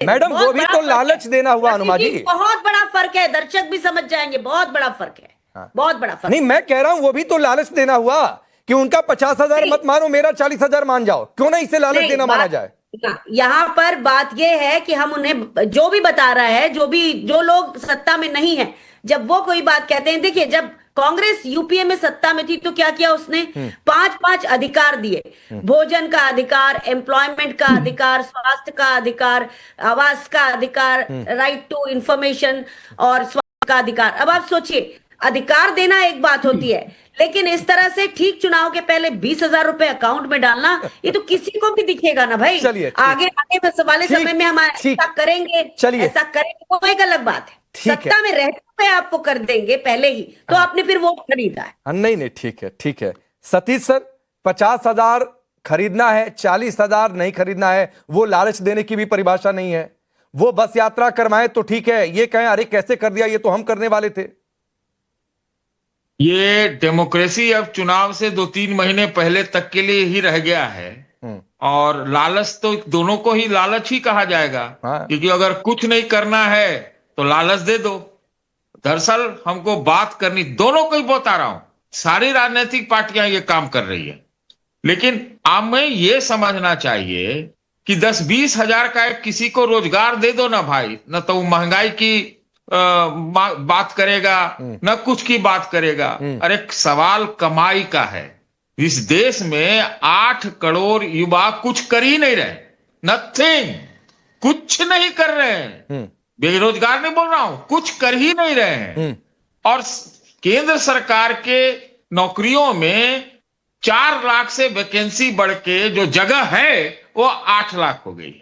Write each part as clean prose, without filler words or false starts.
Madam वो भी तो लालच देना हुआ अनुमा जी। बहुत बड़ा फर्क है, दर्शक भी समझ जाएंगे, बहुत बड़ा फर्क है। हाँ। बहुत बड़ा फर्क। नहीं, मैं कह रहा हूं वो भी तो लालच देना हुआ कि उनका 50,000 मत मानो, मेरा 40,000 मान जाओ। क्यों नहीं इसे लालच देना माना जाए? यहाँ पर बात यह है कि हम उन्हें जो भी बता रहा है, जो लोग सत्ता में नहीं है, जब वो कोई बात कहते हैं, देखिए जब कांग्रेस यूपीए में सत्ता में थी तो क्या किया उसने? 5-5 अधिकार दिए। भोजन का अधिकार, एम्प्लॉयमेंट का अधिकार, स्वास्थ्य का अधिकार, आवास का अधिकार, राइट टू इंफॉर्मेशन और स्वास्थ्य का अधिकार। अब आप सोचिए, अधिकार देना एक बात होती है, लेकिन इस तरह से ठीक चुनाव के पहले 20,000 रुपए अकाउंट में डालना, ये तो किसी को भी दिखेगा ना भाई। चलिए आगे आगे वाले समय में हम ऐसा करेंगे, ऐसा करेंगे, वो एक अलग बात है। सत्ता में रहते हुए आपको कर देंगे पहले ही, तो आपने फिर वो खरीदा है। नहीं नहीं, ठीक है ठीक है। सतीश सर, 50,000 खरीदना है, 40,000 नहीं खरीदना है, वो लालच देने की भी परिभाषा नहीं है। वो बस यात्रा करवाएं तो ठीक है, ये कहें अरे कैसे कर दिया, ये तो हम करने वाले थे। ये डेमोक्रेसी अब चुनाव से 2-3 महीने पहले तक के लिए ही रह गया है। और लालच तो दोनों को ही लालच ही कहा जाएगा। क्योंकि अगर कुछ नहीं करना है तो लालच दे दो। दरअसल हमको बात करनी, दोनों को ही बता रहा हूं, सारी राजनीतिक पार्टियां ये काम कर रही है, लेकिन हमें ये समझना चाहिए कि 10-20 हजार का एक किसी को रोजगार दे दो ना भाई, न तो महंगाई की बात करेगा, न कुछ की बात करेगा। अरे सवाल कमाई का है। इस देश में 8 करोड़ युवा कुछ कर ही नहीं रहे, नथिंग, कुछ नहीं कर रहे हैं। बेरोजगार नहीं बोल रहा हूं, कुछ कर ही नहीं रहे हैं। और केंद्र सरकार के नौकरियों में 4 लाख से वैकेंसी बढ़ के जो जगह है वो 8 लाख हो गई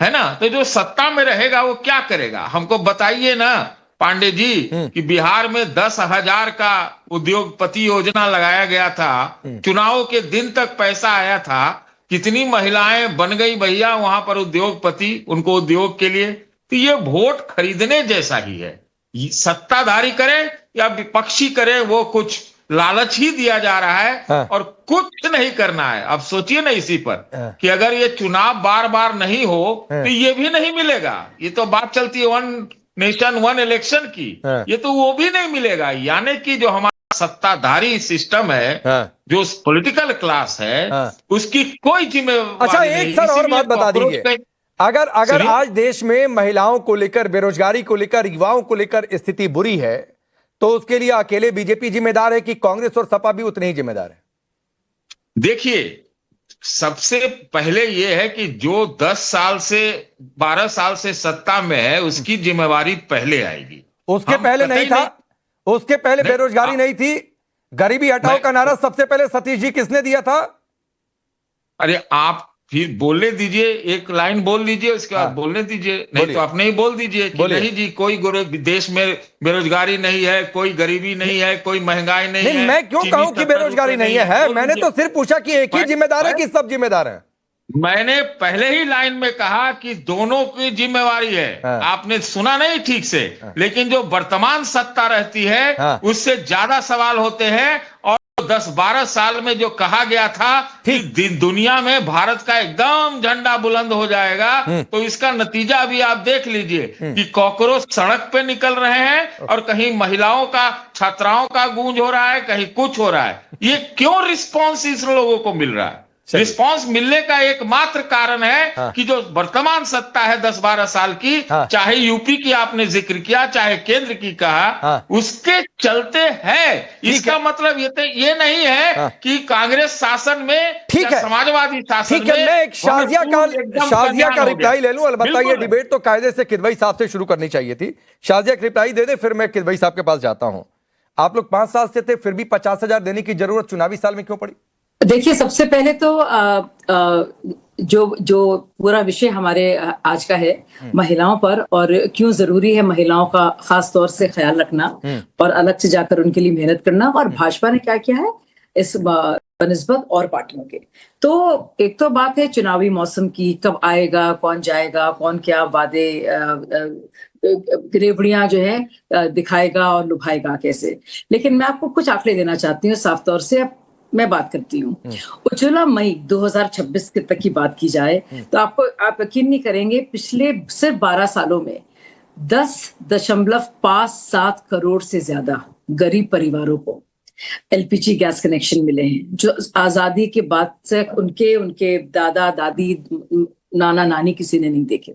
है ना। तो जो सत्ता में रहेगा वो क्या करेगा, हमको बताइए ना पांडे जी, कि बिहार में 10,000 का उद्योगपति योजना लगाया गया था, चुनाव के दिन तक पैसा आया था, कितनी महिलाएं बन गई भैया वहां पर उद्योगपति, उनको उद्योग के लिए। तो ये वोट खरीदने जैसा ही है, सत्ताधारी करे या विपक्षी करे, वो कुछ लालच ही दिया जा रहा है और कुछ नहीं करना है। अब सोचिए ना इसी पर कि अगर ये चुनाव बार बार नहीं हो तो ये भी नहीं मिलेगा। ये तो बात चलती है 1 नेशन 1 इलेक्शन की, ये तो वो भी नहीं मिलेगा। यानी कि जो हमारा सत्ताधारी सिस्टम है, जो पॉलिटिकल क्लास है, उसकी कोई जिम्मेवारी। अच्छा, एक सर और बात बता दीजिए, अगर आज देश में महिलाओं को लेकर, बेरोजगारी को लेकर, युवाओं को लेकर स्थिति बुरी है, तो उसके लिए अकेले बीजेपी जिम्मेदार है कि कांग्रेस और सपा भी उतने ही जिम्मेदार है? देखिए, सबसे पहले यह है कि जो 10 साल से 12 साल से सत्ता में है उसकी जिम्मेवारी पहले आएगी। उसके पहले नहीं था, उसके पहले बेरोजगारी नहीं थी, गरीबी हटाओ का नारा सबसे पहले सतीश जी किसने दिया था? अरे आप फिर बोलने दीजिए, एक लाइन बोल लीजिए, उसके बाद बोलने दीजिए। नहीं तो अपने ही बोल दीजिए कि नहीं जी, कोई देश में बेरोजगारी नहीं है, कोई गरीबी नहीं है, कोई महंगाई नहीं है। मैं क्यों कहूं कि बेरोजगारी नहीं है? मैंने तो सिर्फ पूछा कि एक ही जिम्मेदार है कि सब जिम्मेदार हैं? मैंने पहले ही लाइन में कहा कि दोनों की जिम्मेवारी है। आपने सुना नहीं ठीक से, लेकिन जो वर्तमान सत्ता रहती है उससे ज्यादा सवाल होते हैं। और 10-12 साल में जो कहा गया था कि दुनिया में भारत का एकदम झंडा बुलंद हो जाएगा, तो इसका नतीजा अभी आप देख लीजिए कि कॉकरोच सड़क पे निकल रहे हैं और कहीं महिलाओं का, छात्राओं का गूंज हो रहा है, कहीं कुछ हो रहा है। ये क्यों रिस्पॉन्स इस लोगों को मिल रहा है? रिस्पांस मिलने का एकमात्र कारण है कि जो वर्तमान सत्ता है 10-12 साल की, चाहे यूपी की आपने जिक्र किया, चाहे केंद्र की कहा, उसके चलते है। इसका मतलब ये नहीं है कि कांग्रेस शासन में, ठीक है, समाजवादी शासन में। मैं एक शाजिया का रिप्लाई ले लूं। अलबत्ता ये डिबेट तो कायदे से किदवई साहब से शुरू करनी चाहिए थी। शाजिया का रिप्लाई दे दे, फिर मैं किदवई साहब के पास जाता हूं। आप लोग 5 साल से थे, फिर भी 50,000 देने की जरूरत चुनावी साल में क्यों पड़ी? देखिए, सबसे पहले तो जो पूरा विषय हमारे आज का है महिलाओं पर, और क्यों जरूरी है महिलाओं का खास तौर से ख्याल रखना और अलग से जाकर उनके लिए मेहनत करना, और भाजपा ने क्या किया है इस बनिस्बत और पार्टियों के। तो एक तो बात है चुनावी मौसम की, कब आएगा, कौन जाएगा, कौन क्या वादे रेवड़ियां जो है दिखाएगा और लुभाएगा कैसे। लेकिन मैं आपको कुछ आंकड़े देना चाहती हूँ साफ तौर से। मैं बात करती हूँ। उज्ज्वला मई 2026 तक की बात की जाए तो आप यकीन नहीं करेंगे, पिछले सिर्फ 12 सालों में 10.57 करोड़ से ज्यादा गरीब परिवारों को एलपीजी गैस कनेक्शन मिले हैं, जो आजादी के बाद से उनके दादा दादी नाना नानी किसी ने नहीं देखे।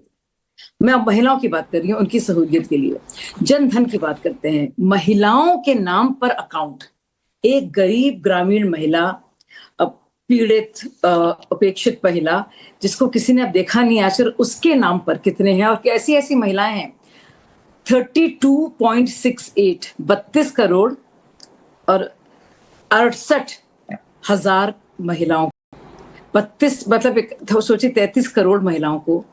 मैं अब महिलाओं की बात कर रही हूँ, उनकी सहूलियत के लिए जन धन की बात करते हैं। महिलाओं के नाम पर अकाउंट, एक गरीब ग्रामीण महिला, पीड़ित उपेक्षित महिला जिसको किसी ने अब देखा नहीं आखिर, उसके नाम पर कितने हैं और ऐसी ऐसी महिलाएं हैं। 32.68 32 करोड़ और 68,000 महिलाओं, 32 मतलब सोचिए 33 करोड़ महिलाओं को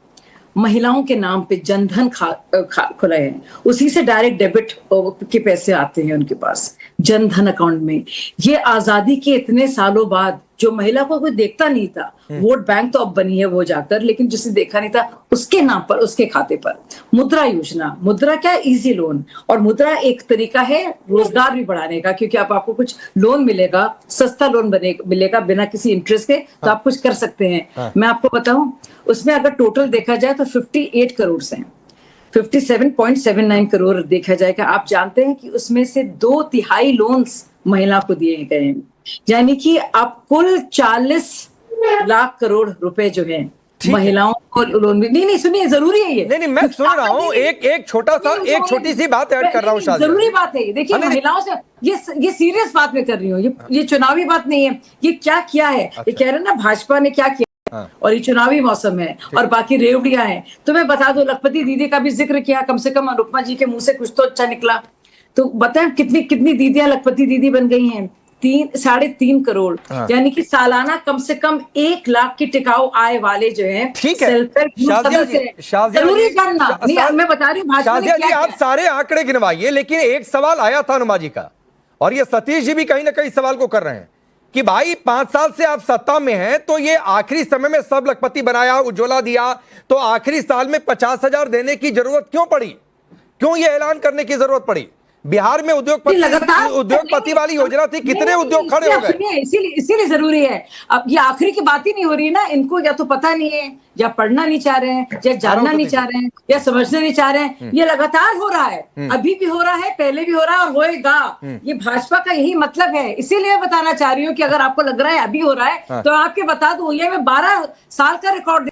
महिलाओं के नाम पे जनधन खुला है। उसी से डायरेक्ट डेबिट के पैसे आते हैं उनके पास जनधन अकाउंट में। ये आजादी के इतने सालों बाद जो महिला को कोई देखता नहीं था, वोट बैंक तो अब बनी है वो जाकर, लेकिन जिसे देखा नहीं था उसके नाम पर, उसके खाते पर मुद्रा योजना। मुद्रा क्या है? Easy loan. और मुद्रा एक तरीका है रोजगार भी बढ़ाने का, क्योंकि आपको कुछ लोन मिलेगा, सस्ता लोन मिलेगा बिना किसी इंटरेस्ट के, तो आप कुछ कर सकते हैं। मैं आपको बताऊं, उसमें अगर टोटल देखा जाए तो 58 करोड़ से 57.79 करोड़ देखा जाएगा। आप जानते हैं कि उसमें से 2/3 लोन्स महिला को दिए गए हैं, यानी कि आप कुल 40 लाख करोड़ रुपए जो है महिलाओं को लोन भी। नहीं सुनिए, जरूरी है ये। नहीं मैं सुन रहा हूँ, एक छोटी सी बात ऐड कर रहा हूँ। जरूरी बात है ये। देखिए महिलाओं से ये सीरियस बात मैं कर रही हूँ, ये चुनावी बात नहीं है। ये क्या किया है, ये कह रहे हैं ना भाजपा ने क्या किया, और ये चुनावी मौसम है और बाकी रेवड़ियां हैं। तो मैं बता दूं, लखपति दीदी का भी जिक्र किया, कम से कम अनुपमा जी के मुंह से कुछ तो अच्छा निकला। तो बताएं कितनी दीदियां लखपति दीदी बन गई हैं? 3.5 करोड़, यानी कि सालाना कम से कम 1 लाख की टिकाऊ आय वाले जो हैं सेल्फ हेल्प ग्रुप सदस्य। जरूरी जानना नहीं, मैं बता रही हूँ भाजपा ने क्या। आप सारे आंकड़े गिनवाइए, लेकिन एक सवाल आया था अनुमा जी का, और ये सतीश जी भी कहीं ना कहीं सवाल को कर रहे हैं कि भाई 5 साल से आप सत्ता में हैं, तो ये आखिरी समय में सब लखपति बनाया, उज्ज्वला दिया, तो आखिरी साल में 50,000 देने की जरूरत क्यों पड़ी? क्यों ये ऐलान करने की जरूरत पड़ी? बिहार में उद्योगपति वाली योजना थी, कितने उद्योग खड़े हो गए? इसीलिए जरूरी है। अब ये आखिरी की बात ही नहीं हो रही है ना, इनको या तो पता नहीं है, या पढ़ना नहीं चाह रहे हैं, या जानना नहीं चाह रहे हैं, या समझने नहीं चाह रहे हैं। ये लगातार हो रहा है, अभी भी हो रहा है, पहले भी हो रहा है और होएगा। ये भाजपा का यही मतलब है। इसीलिए मैं बताना चाह रही हूँ कि अगर आपको लग रहा है अभी हो रहा है, तो आपके बता दूं, ये मैं 12 साल का रिकॉर्ड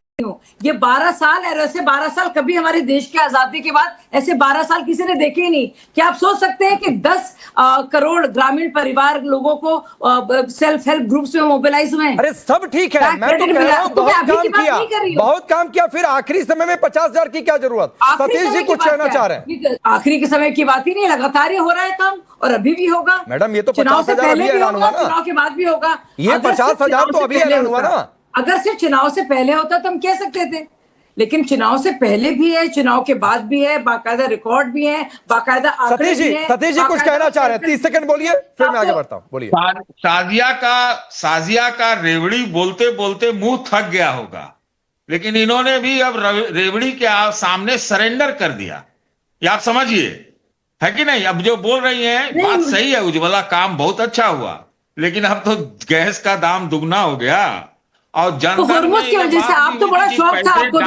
ये 12 साल है, ऐसे 12 साल कभी हमारे देश की आजादी के बाद ऐसे 12 साल किसी ने देखे ही नहीं। क्या आप सोच सकते हैं कि 10 करोड़ ग्रामीण परिवार लोगों को सेल्फ हेल्प ग्रुप्स में मोबिलाइज हुए? अरे सब ठीक है, मैं तो कह रहा हूं बहुत काम किया, फिर आखिरी समय में 50,000 की क्या जरूरत? सतीश जी कुछ कहना चाह रहे हैं? आखिरी के समय की बात ही नहीं, लगातार हो रहा है काम और अभी भी होगा। मैडम ये तो 50,000 अभी ऐलान हुआ ना, चुनाव के बाद भी होगा। ये 50,000 तो अभी ऐलान हुआ ना। अगर सिर्फ चुनाव से पहले होता तो हम कह सकते थे, लेकिन चुनाव से पहले भी है, चुनाव के बाद भी है, बाकायदा रिकॉर्ड भी है, बाकायदा आंकड़े भी हैं। सतीश जी कुछ कहना चाह रहे हैं, 30 सेकंड बोलिए, फिर मैं आगे बढ़ता हूं। बोलिए। साजिया का रेवड़ी बोलते बोलते मुंह थक गया होगा, लेकिन इन्होंने भी अब रेवड़ी के सामने सरेंडर कर दिया। ये आप समझिए, है कि नहीं? अब जो बोल रही हैं बात सही है, उज्ज्वला काम बहुत अच्छा हुआ, लेकिन अब तो गैस का दाम दुगना हो गया। और जनता की वजह से आप तो बड़ा शौक था आपको,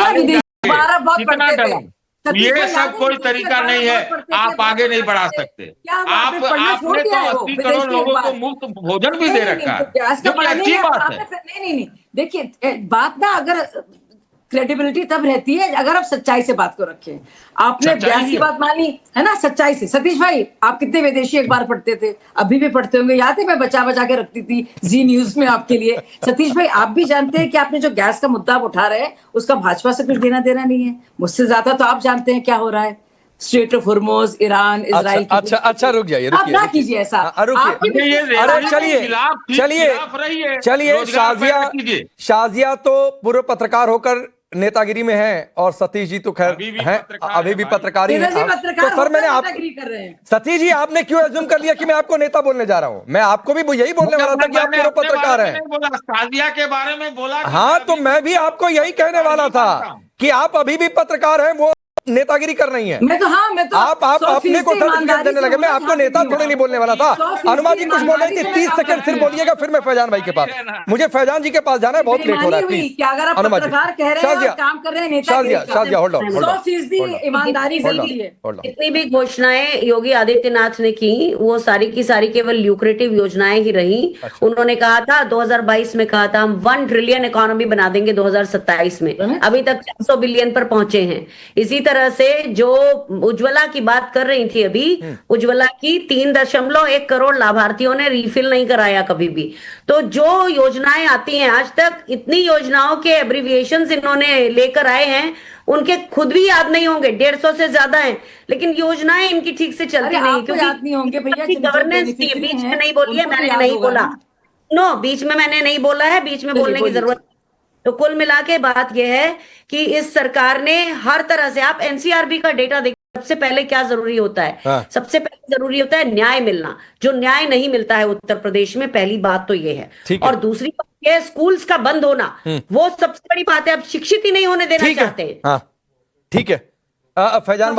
ये सब कोई तरीका नहीं है, आप आगे नहीं बढ़ा सकते। आपने तो 80 करोड़ लोगों को मुफ्त भोजन भी दे रखा है, जो कि अच्छी बात है। नहीं, देखिए बात ना, अगर क्रेडिबिलिटी तब रहती है अगर आप सच्चाई से बात को रखें। आपने गैस की बात मानी है ना, सच्चाई से। सतीश भाई, आप कितने विदेशी अखबार पढ़ते थे? अभी भी पढ़ते होंगे, याद है मैं बचा के रखती थी जी न्यूज में आपके लिए। सतीश भाई, आप भी जानते हैं कि आपने जो गैस का मुद्दा उठा रहे हैं उसका भाजपा से कुछ देना नहीं है। मुझसे ज्यादा तो आप जानते हैं क्या हो रहा है straight of Hormuz, Iran, Israel. अच्छा रुक जाइए, आप ना कीजिए ऐसा। चलिए शाजिया तो पूर्व पत्रकार होकर नेतागिरी में है, और सतीश जी तो खैर अभी भी पत्रकारी हैं। तो सर मैंने आप सतीश जी, आपने क्यों एज्यूम कर लिया कि मैं आपको नेता बोलने जा रहा हूं? मैं आपको भी यही बोलने वाला था कि आप पूर्व पत्रकार हैं। शाजिया के बारे में बोला। हाँ, तो मैं भी आपको यही कहने वाला था कि आप अभी भी पत्रकार हैं। वो नेतागिरी करना ही है। मैं तो आप अपने को सर्टिफिकेट देने लगे। मैं आपको नेता थोड़े नहीं बोलने वाला था। अनुमा जी कुछ बोल रही थी, 30 सेकंड सिर्फ बोलिएगा, फिर मैं फैजान भाई के पास, मुझे फैजान जी के पास जाना है, बहुत लेट हो रहा है। प्लीज अगर आप पत्रकार कह रहे हैं और काम कर रहे हैं नेता, होल्ड ऑन, 100% ईमानदारी से लिए। जितनी भी घोषणाएं योगी आदित्यनाथ ने की वो सारी की सारी केवल ल्यूक्रेटिव योजनाएं ही रही। उन्होंने कहा था 2022 में कहा था हम 1 ट्रिलियन इकोनॉमी बना देंगे 2027 में, अभी तक 400 बिलियन पर पहुंचे हैं। इसी तरह से जो उज्ज्वला की बात कर रही थी अभी, उज्ज्वला की 3.1 करोड़ लाभार्थियों ने रीफिल नहीं कराया कभी भी। तो जो योजनाएं आती हैं, आज तक इतनी योजनाओं के एब्रिविएशंस इन्होंने लेकर आए हैं, उनके खुद भी याद नहीं होंगे, 150 से ज्यादा हैं, लेकिन योजनाएं इनकी ठीक से चलती नहीं, क्योंकि याद नहीं होंगे भैया, गवर्नेंस थी। बीच में नहीं बोली है, मैंने नहीं बोला, नो, बीच में मैंने नहीं बोला है, बीच में बोलने की जरूरत। तो कुल मिला के बात यह है कि इस सरकार ने हर तरह से, आप एनसीआरबी का डेटा देखिए, सबसे पहले क्या जरूरी होता है, सबसे पहले जरूरी होता है न्याय मिलना। जो न्याय नहीं मिलता है उत्तर प्रदेश में, पहली बात तो ये है। और दूसरी बात ये स्कूल्स का बंद होना, वो सबसे बड़ी बात है। अब शिक्षित ही नहीं होने देना चाहते हैं। ठीक है, फैजान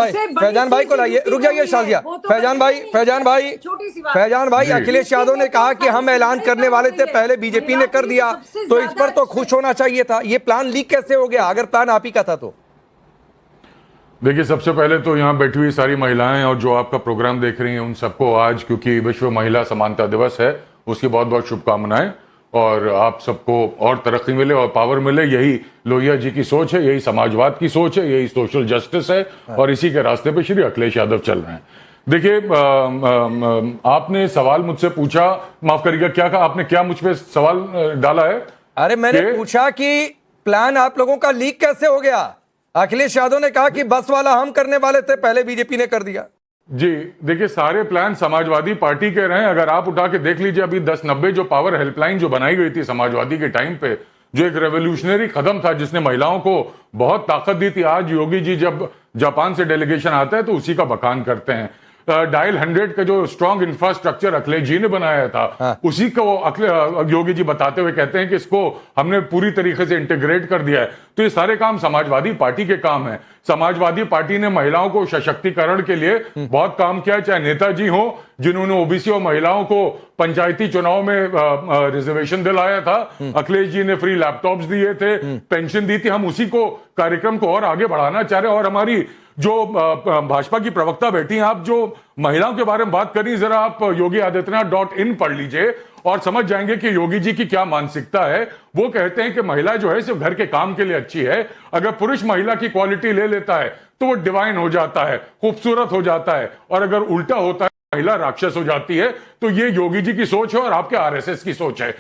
भाई को लाइए। रुक जाइए शाजिया। फैजान भाई, अखिलेश यादव ने कहा कि हम ऐलान करने वाले थे, पहले बीजेपी ने कर दिया, तो इस पर तो खुश होना चाहिए था। ये प्लान लीक कैसे हो गया, अगर प्लान आप ही का था तो? देखिए, सबसे पहले तो यहाँ बैठी हुई सारी महिलाएं और जो आपका प्रोग्राम देख रही हैं, उन सबको आज, क्योंकि विश्व महिला समानता दिवस है, उसकी बहुत बहुत शुभकामनाएं। और आप सबको और तरक्की मिले और पावर मिले, यही लोहिया जी की सोच है, यही समाजवाद की सोच है, यही सोशल जस्टिस है, और इसी के रास्ते पे श्री अखिलेश यादव चल रहे हैं। देखिए, आपने सवाल मुझसे पूछा, माफ करिएगा, क्या कहा आपने, क्या मुझ पे सवाल डाला है? अरे मैंने पूछा कि प्लान आप लोगों का लीक कैसे हो गया। अखिलेश यादव ने कहा कि बस वाला हम करने वाले थे, पहले बीजेपी ने कर दिया। जी देखिए, सारे प्लान समाजवादी पार्टी के रहे हैं। अगर आप उठा के देख लीजिए, अभी 1090 जो पावर हेल्पलाइन जो बनाई गई थी समाजवादी के टाइम पे, जो एक रेवोल्यूशनरी कदम था जिसने महिलाओं को बहुत ताकत दी थी, आज योगी जी जब जापान से डेलीगेशन आता है तो उसी का बखान करते हैं। डायल 100 का जो स्ट्रॉन्ग इंफ्रास्ट्रक्चर अखिलेश जी ने बनाया था, उसी को योगी जी बताते हुए कहते हैं कि इसको हमने पूरी तरीके से इंटीग्रेट कर दिया है। तो ये सारे काम समाजवादी पार्टी के काम है। समाजवादी पार्टी ने महिलाओं को सशक्तिकरण के लिए बहुत काम किया, चाहे नेताजी हो जिन्होंने ओबीसी और महिलाओं को पंचायती चुनाव में रिजर्वेशन दिलाया था, अखिलेश जी ने फ्री लैपटॉप्स दिए थे, पेंशन दी थी। हम उसी को कार्यक्रम को और आगे बढ़ाना चाह रहे हैं। और हमारी जो भाजपा की प्रवक्ता बैठी हैं, आप जो महिलाओं के बारे में बात करी, जरा आप योगी आदित्यनाथ.in पढ़ लीजिए और समझ जाएंगे कि योगी जी की क्या मानसिकता है। वो कहते हैं कि महिला जो है सिर्फ घर के काम के लिए अच्छी है, अगर पुरुष महिला की क्वालिटी ले लेता है तो वो डिवाइन हो जाता है, खूबसूरत हो जाता है, और अगर उल्टा होता है, महिला राक्षस हो जाती है। तो ये योगी जी की सोच है और आपके आरएसएस की सोच है।